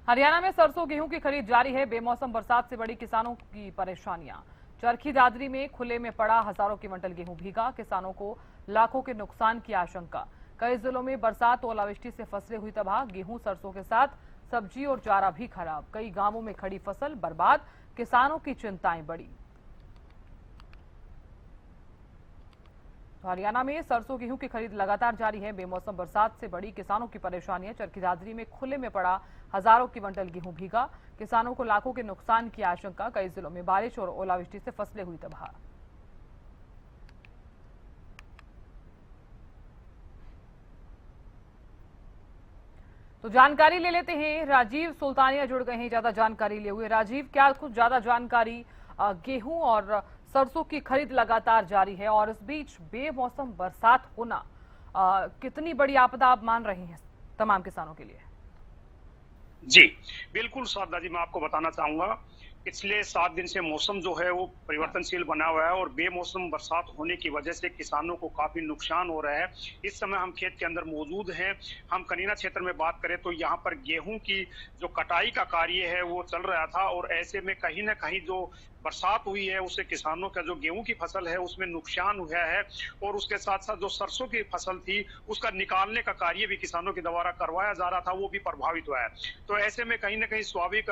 हरियाणा में सरसों गेहूं की खरीद जारी है। बेमौसम बरसात से बड़ी किसानों की परेशानियां। चरखी दादरी में खुले में पड़ा हजारों क्विंटल गेहूं भीगा, किसानों को लाखों के नुकसान की आशंका। कई जिलों में बरसात ओलावृष्टि से फसलें हुई तबाह। गेहूं सरसों के साथ सब्जी और चारा भी खराब। कई गांवों में खड़ी फसल बर्बाद, किसानों की चिंताएं बढ़ी। हरियाणा में सरसों गेहूं की खरीद लगातार जारी है। बेमौसम बरसात से बड़ी किसानों की परेशानियां। चरखी दादरी में खुले में पड़ा हजारों क्विंटल गेहूं भीगा, किसानों को लाखों के नुकसान की आशंका। कई जिलों में बारिश और ओलावृष्टि से फसलें हुई तबाह। तो जानकारी ले लेते हैं, राजीव सुल्तानिया जुड़ गए हैं ज्यादा जानकारी लिए हुए। राजीव, क्या कुछ ज्यादा जानकारी? गेहूं और सरसों की खरीद लगातार जारी है और इस बीच बेमौसम बरसात होना कितनी बड़ी आपदा आप मान रहे हैं तमाम किसानों के लिए? जी, बिल्कुल साधना जी, मैं आपको बताना चाहूंगा, पिछले 7 दिन से मौसम जो है वो परिवर्तनशील बना हुआ है और बेमौसम बरसात होने की वजह से किसानों को काफी नुकसान हो रहा है। इस समय हम खेत के अंदर मौजूद हैं। हम कनीना क्षेत्र में बात करें तो यहाँ पर गेहूं की जो कटाई का कार्य है वो चल रहा था और ऐसे में कहीं ना कहीं जो बरसात हुई है उससे किसानों का जो गेहूं की फसल है उसमें नुकसान हुआ है और उसके साथ साथ जो सरसों की फसल थी उसका निकालने का कार्य भी किसानों के द्वारा करवाया जा रहा था, वो भी प्रभावित हुआ है। तो ऐसे में कहीं ना कहीं स्वाभाविक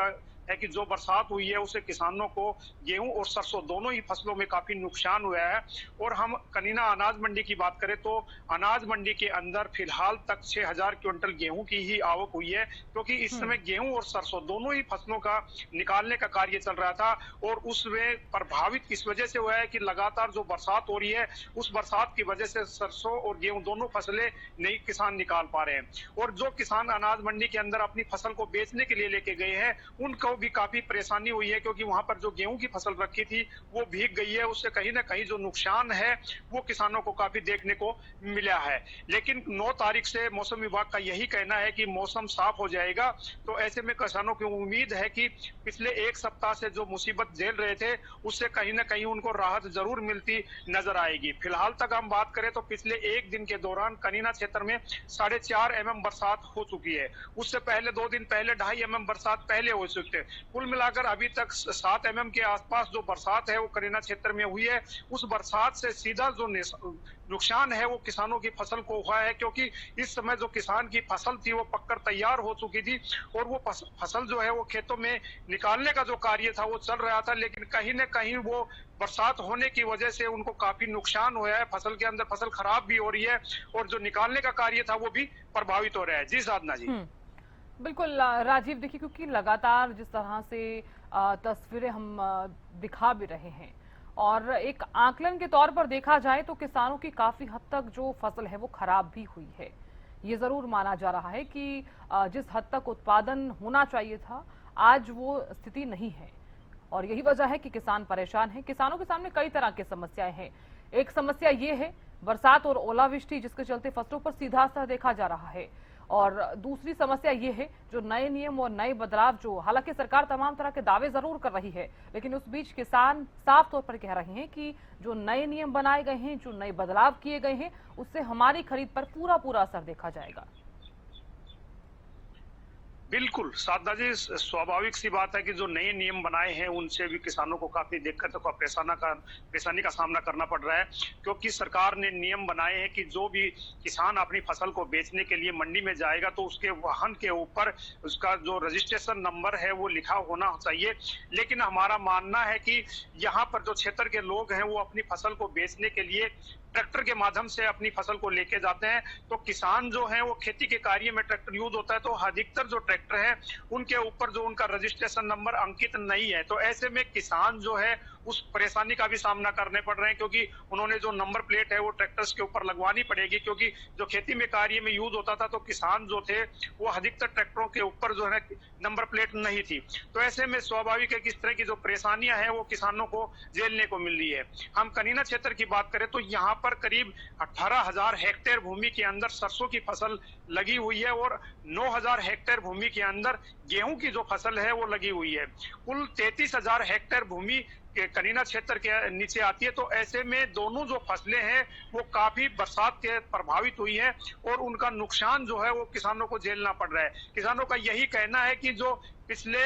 है कि जो बरसात हुई है उससे किसानों को गेहूं और सरसों दोनों ही फसलों में काफी नुकसान हुआ है। और हम कनीना अनाज मंडी की बात करें तो अनाज मंडी के अंदर फिलहाल तक 6000 क्विंटल गेहूं की ही आवक हुई है, क्योंकि इस समय गेहूं और सरसों दोनों ही फसलों का निकालने का कार्य चल रहा था। और उसमें प्रभावित इस वजह से हुआ है कि लगातार जो बरसात हो रही है उस बरसात की वजह से सरसों और गेहूं दोनों फसलें नहीं किसान निकाल पा रहे हैं। और जो किसान अनाज मंडी के अंदर अपनी फसल को बेचने के लिए लेके गए हैं उनको भी काफी परेशानी हुई है, क्योंकि वहां पर जो गेहूं की फसल रखी थी वो भीग गई है। उससे कहीं ना कहीं जो नुकसान है वो किसानों को काफी देखने को मिला है। लेकिन 9 तारीख से मौसम विभाग का यही कहना है कि मौसम साफ हो जाएगा। तो ऐसे में किसानों की उम्मीद है कि पिछले 1 सप्ताह से जो मुसीबत झेल रहे थे उससे कहीं ना कहीं उनको राहत जरूर मिलती नजर आएगी। फिलहाल तक हम बात करें तो पिछले 1 दिन के दौरान कनीना क्षेत्र में 4.5 mm बरसात हो चुकी है। उससे पहले 2 दिन पहले 2.5 mm बरसात पहले हो चुके। कुल मिलाकर अभी तक 7 mm के आसपास जो बरसात है वो कनीना क्षेत्र में हुई है। उस बरसात से सीधा जो नुकसान है वो किसानों की फसल को हुआ है, क्योंकि इस समय जो किसान की फसल थी वो पककर तैयार हो चुकी थी और वो फसल जो है वो खेतों में निकालने का जो कार्य था वो चल रहा था। लेकिन कहीं न कहीं वो बरसात होने की वजह से उनको काफी नुकसान हुआ है। फसल के अंदर फसल खराब भी हो रही है और जो निकालने का कार्य था वो भी प्रभावित हो रहा है। जी साधना जी। बिल्कुल राजीव, देखिए क्योंकि लगातार जिस तरह से तस्वीरें हम दिखा भी रहे हैं और एक आकलन के तौर पर देखा जाए तो किसानों की काफी हद तक जो फसल है वो खराब भी हुई है। ये जरूर माना जा रहा है कि जिस हद तक उत्पादन होना चाहिए था आज वो स्थिति नहीं है और यही वजह है कि किसान परेशान हैं। किसानों के सामने कई तरह की समस्याएं हैं। एक समस्या ये है बरसात और ओलावृष्टि जिसके चलते फसलों पर सीधा असर देखा जा रहा है और दूसरी समस्या ये है जो नए नियम और नए बदलाव, जो हालांकि सरकार तमाम तरह के दावे जरूर कर रही है लेकिन उस बीच किसान साफ तौर पर कह रहे हैं कि जो नए नियम बनाए गए हैं, जो नए बदलाव किए गए हैं उससे हमारी खरीद पर पूरा पूरा असर देखा जाएगा। बिल्कुल साधना जी, स्वाभाविक सी बात है कि जो नए नियम बनाए हैं उनसे भी किसानों को काफी दिक्कतों का परेशानी का सामना करना पड़ रहा है, क्योंकि सरकार ने नियम बनाए हैं कि जो भी किसान अपनी फसल को बेचने के लिए मंडी में जाएगा तो उसके वाहन के ऊपर उसका जो रजिस्ट्रेशन नंबर है वो लिखा होना चाहिए। लेकिन हमारा मानना है कि यहाँ पर जो क्षेत्र के लोग हैं वो अपनी फसल को बेचने के लिए ट्रैक्टर के माध्यम से अपनी फसल को लेके जाते हैं। तो किसान जो है वो खेती के कार्य में ट्रैक्टर यूज होता है, तो अधिकतर जो ट्रैक्टर है उनके ऊपर जो उनका रजिस्ट्रेशन नंबर अंकित नहीं है। तो ऐसे में किसान जो है उस परेशानी का भी सामना करने पड़ रहे हैं, क्योंकि उन्होंने जो नंबर प्लेट है वो ट्रैक्टर्स के ऊपर लगवानी पड़ेगी, क्योंकि जो खेती में कार्य में यूज होता था तो किसान जो थे वो अधिकतर ट्रैक्टरों के ऊपर जो है नंबर प्लेट नहीं थी। तो ऐसे में स्वाभाविक है कि इस तरह की जो परेशानियां हैं वो किसानों को झेलने को मिल रही है। हम कनीना क्षेत्र की बात करें तो यहाँ पर करीब 18,000 हेक्टेयर भूमि के अंदर सरसों की फसल लगी हुई है और 9,000 हेक्टेयर भूमि भूमि के अंदर गेहूं की जो फसल है वो लगी हुई है। कुल 33,000 हेक्टेयर भूमि के कनीना क्षेत्र के नीचे आती है। तो ऐसे में दोनों जो फसलें हैं वो काफी बरसात के प्रभावित हुई है और उनका नुकसान जो है वो किसानों को झेलना पड़ रहा है। किसानों का यही कहना है कि जो पिछले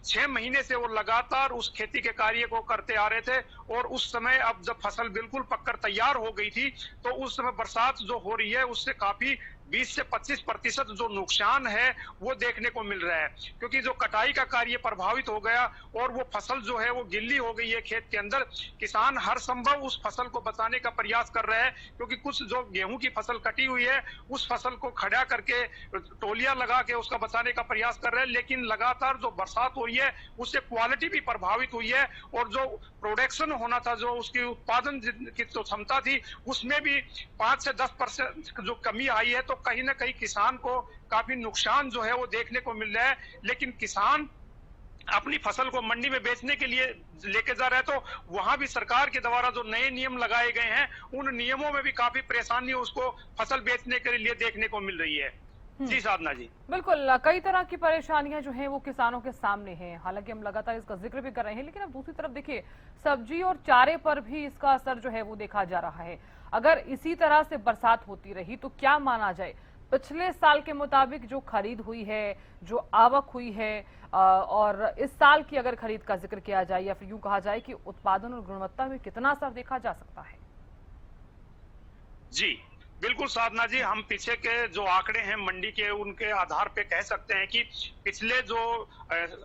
6 महीने से वो लगातार उस खेती के कार्य को करते आ रहे थे और उस समय अब जब फसल बिल्कुल पककर तैयार हो गई थी तो उस समय बरसात जो हो रही है उससे काफी 20 से 25% जो नुकसान है वो देखने को मिल रहा है, क्योंकि जो कटाई का कार्य प्रभावित हो गया और वो फसल जो है वो गिल्ली हो गई है खेत के अंदर। किसान हर संभव उस फसल को बचाने का प्रयास कर रहे हैं, क्योंकि कुछ जो गेहूं की फसल कटी हुई है उस फसल को खड़ा करके टोलियां लगा के उसका बचाने का प्रयास कर रहे हैं, लेकिन लगातार जो बरसात हो रही है उससे क्वालिटी भी प्रभावित हुई है और जो प्रोडक्शन होना था, जो उसकी उत्पादन की जो क्षमता थी उसमें भी 5 से 10% जो कमी आई है। तो कहीं ना कहीं किसान को काफी नुकसान जो है वो देखने को मिल रहा है। लेकिन किसान अपनी फसल को मंडी में बेचने के लिए लेके जा रहा है तो वहां भी सरकार के द्वारा जो नए नियम लगाए गए हैं उन नियमों में भी काफी परेशानी उसको फसल बेचने के लिए देखने को मिल रही है। जी साधना जी, बिल्कुल कई तरह की परेशानियां जो हैं वो किसानों के सामने हैं। हालांकि हम लगातार इसका जिक्र भी कर रहे हैं, लेकिन अब दूसरी तरफ देखिए सब्जी और चारे पर भी इसका असर जो है वो देखा जा रहा है। अगर इसी तरह से बरसात होती रही तो क्या माना जाए, पिछले साल के मुताबिक जो खरीद हुई है, जो आवक हुई है, और इस साल की अगर खरीद का जिक्र किया जाए या फिर यूं कहा जाए कि उत्पादन और गुणवत्ता में कितना असर देखा जा सकता है? जी बिल्कुल साधना जी, हम पीछे के जो आंकड़े हैं मंडी के उनके आधार पे कह सकते हैं कि पिछले जो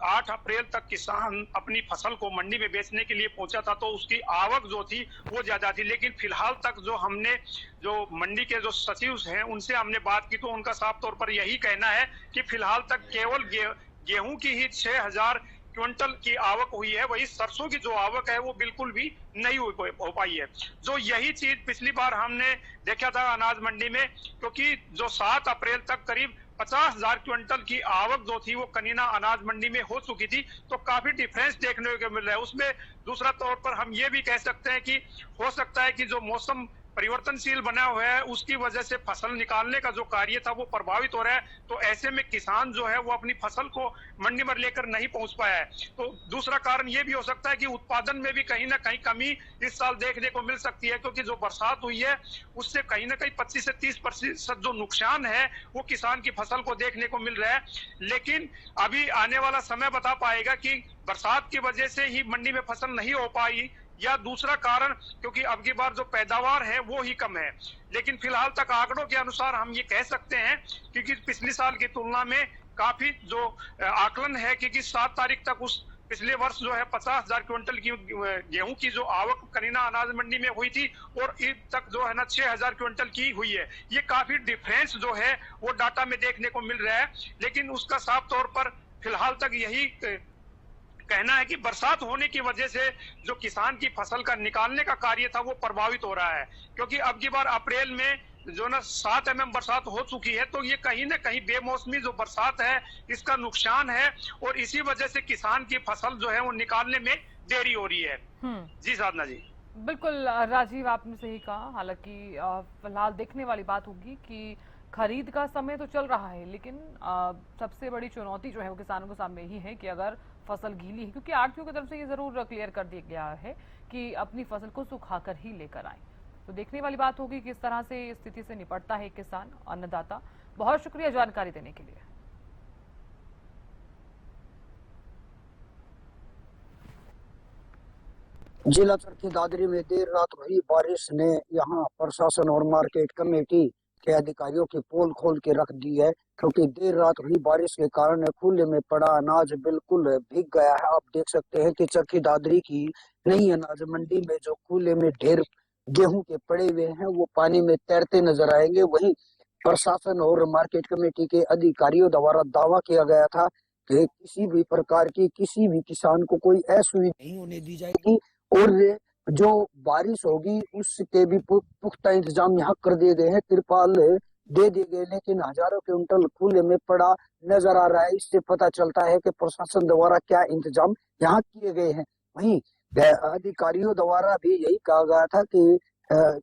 8 अप्रैल तक किसान अपनी फसल को मंडी में बेचने के लिए पहुंचा था तो उसकी आवक जो थी वो ज्यादा थी। लेकिन फिलहाल तक जो हमने जो मंडी के जो सचिव हैं उनसे हमने बात की तो उनका साफ तौर पर यही कहना है कि फिलहाल तक केवल गेहूं की ही 6,000 क्विंटल की आवक हुई है। वही सरसों की जो आवक है वो बिल्कुल भी नहीं हो पाई है। जो यही चीज पिछली बार हमने देखा था अनाज मंडी में, क्योंकि जो 7 अप्रैल तक करीब 50,000 क्विंटल की आवक जो थी वो कनीना अनाज मंडी में हो चुकी थी, तो काफी डिफरेंस देखने को मिल रहा है। उसमें दूसरा तौर पर हम ये भी कह सकते हैं कि हो सकता है कि जो मौसम परिवर्तनशील बना हुआ है उसकी वजह से फसल निकालने का जो कार्य था वो प्रभावित हो रहा है। तो ऐसे में किसान जो है वो अपनी फसल को मंडी में लेकर नहीं पहुंच पाया है। तो दूसरा कारण ये भी हो सकता है कि उत्पादन में भी कहीं ना कहीं कमी इस साल देखने को मिल सकती है, क्योंकि जो बरसात हुई है उससे कहीं ना कहीं 25 से 30% जो नुकसान है वो किसान की फसल को देखने को मिल रहा है। लेकिन अभी आने वाला समय बता पाएगा कि बरसात की वजह से ही मंडी में फसल नहीं हो पाई या दूसरा कारण क्योंकि अब की बार जो पैदावार है वो ही कम है। लेकिन फिलहाल तक आंकड़ों के अनुसार हम ये कह सकते हैं, क्योंकि पिछले साल की तुलना में काफी जो आकलन है, क्योंकि 7 तारीख तक उस पिछले वर्ष जो है 50,000 क्विंटल की गेहूं की जो आवक कनीना अनाज मंडी में हुई थी और ईद तक जो है ना 6,000 क्विंटल की हुई है। ये काफी डिफरेंस जो है वो डाटा में देखने को मिल रहा है। लेकिन उसका साफ तौर पर फिलहाल तक यही कहना है कि बरसात होने की वजह से जो किसान की फसल का निकालने का कार्य था वो प्रभावित हो रहा है, क्योंकि अब की बार अप्रैल में जो ना 7 mm बरसात हो चुकी है। तो ये कहीं ना कहीं बेमौसमी जो बरसात है इसका नुकसान है और इसी वजह से किसान की फसल जो है वो निकालने में देरी हो रही है। जी साधना जी, बिल्कुल राजीव आपने सही कहा। हालांकि फिलहाल देखने वाली बात होगी कि खरीद का समय तो चल रहा है, लेकिन सबसे बड़ी चुनौती जो है वो किसानों के सामने ही है कि अगर फसल गीली है, क्योंकि आढ़तियों की तरफ से ये जरूर क्लियर कर दिया गया है कि अपनी फसल को सुखाकर ही लेकर आए। तो देखने वाली बात होगी किस तरह से स्थिति से निपटता है किसान अन्नदाता। बहुत शुक्रिया जानकारी देने के लिए। जिला चरखी दादरी में देर रात हुई बारिश ने यहां प्रशासन और मार्केट कमेटी के अधिकारियों की पोल खोल के रख दी है, क्योंकि देर रात हुई बारिश के कारण खुले में पड़ा अनाज बिल्कुल भीग गया है। आप देख सकते हैं कि चरखी दादरी की नई अनाज मंडी में जो खुले में ढेर गेहूं के पड़े हुए हैं वो पानी में तैरते नजर आएंगे। वहीं प्रशासन और मार्केट कमेटी के अधिकारियों द्वारा दावा किया गया था कि किसी भी प्रकार की किसी भी किसान को कोई असुविधा नहीं होने दी जाएगी और जो बारिश होगी उसके भी पुख्ता इंतजाम यहाँ कर दिए गए हैं। तिरपाल दे दिए गए, लेकिन हजारों क्विंटल खुले में पड़ा नजर आ रहा है। इससे पता चलता है कि प्रशासन द्वारा क्या इंतजाम यहाँ किए गए हैं। वहीं अधिकारियों द्वारा भी यही कहा गया था कि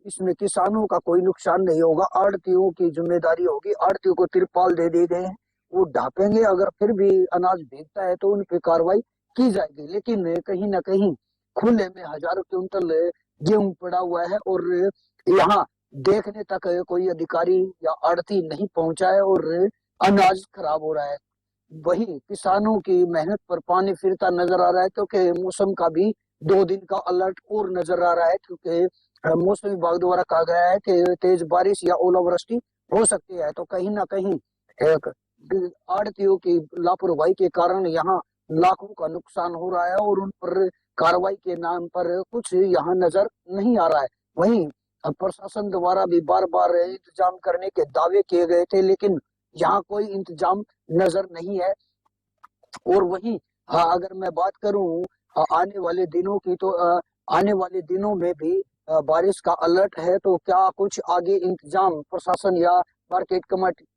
इसमें किसानों का कोई नुकसान नहीं होगा, आढ़तियों की जिम्मेदारी होगी। आढ़तियों को तिरपाल दे दिए गए हैं वो ढापेंगे। अगर फिर भी अनाज भीगता है तो उन पे कार्रवाई की जाएगी। लेकिन कहीं ना कहीं खुले में हजारों क्विंटल गेहूं पड़ा हुआ है और यहाँ देखने तक कोई अधिकारी या आड़ती नहीं पहुंचा है और अनाज खराब हो रहा है। वही किसानों की मेहनत पर पानी फिरता नजर आ रहा है, क्योंकि मौसम का भी 2 दिन का अलर्ट और नजर आ रहा है। क्योंकि मौसम विभाग द्वारा कहा गया है कि तेज बारिश या ओलावृष्टि हो सकती है। तो कहीं ना कहीं एक आड़तियों की लापरवाही के कारण यहाँ लाखों का नुकसान हो रहा है और उन पर कार्रवाई के नाम पर कुछ यहाँ नजर नहीं आ रहा है। वहीं प्रशासन द्वारा भी बार बार इंतजाम करने के दावे किए गए थे, लेकिन यहाँ कोई इंतजाम नजर नहीं है। और वहीं अगर मैं बात करूं आने वाले दिनों की, तो आने वाले दिनों में भी बारिश का अलर्ट है। तो क्या कुछ आगे इंतजाम प्रशासन या मार्केट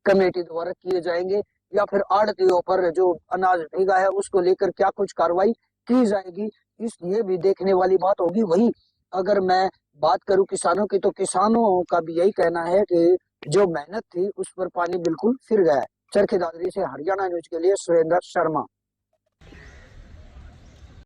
कमेटी द्वारा किए जाएंगे, या फिर आड़तियों पर जो अनाज भीगा है उसको लेकर क्या कुछ कार्रवाई की जाएगी, ये भी देखने वाली बात होगी। वही अगर मैं बात करूं किसानों की, तो किसानों का भी यही कहना है कि जो मेहनत थी उस पर पानी बिल्कुल फिर गया है। चरखी दादरी से हरियाणा न्यूज के लिए सुरेंद्र शर्मा।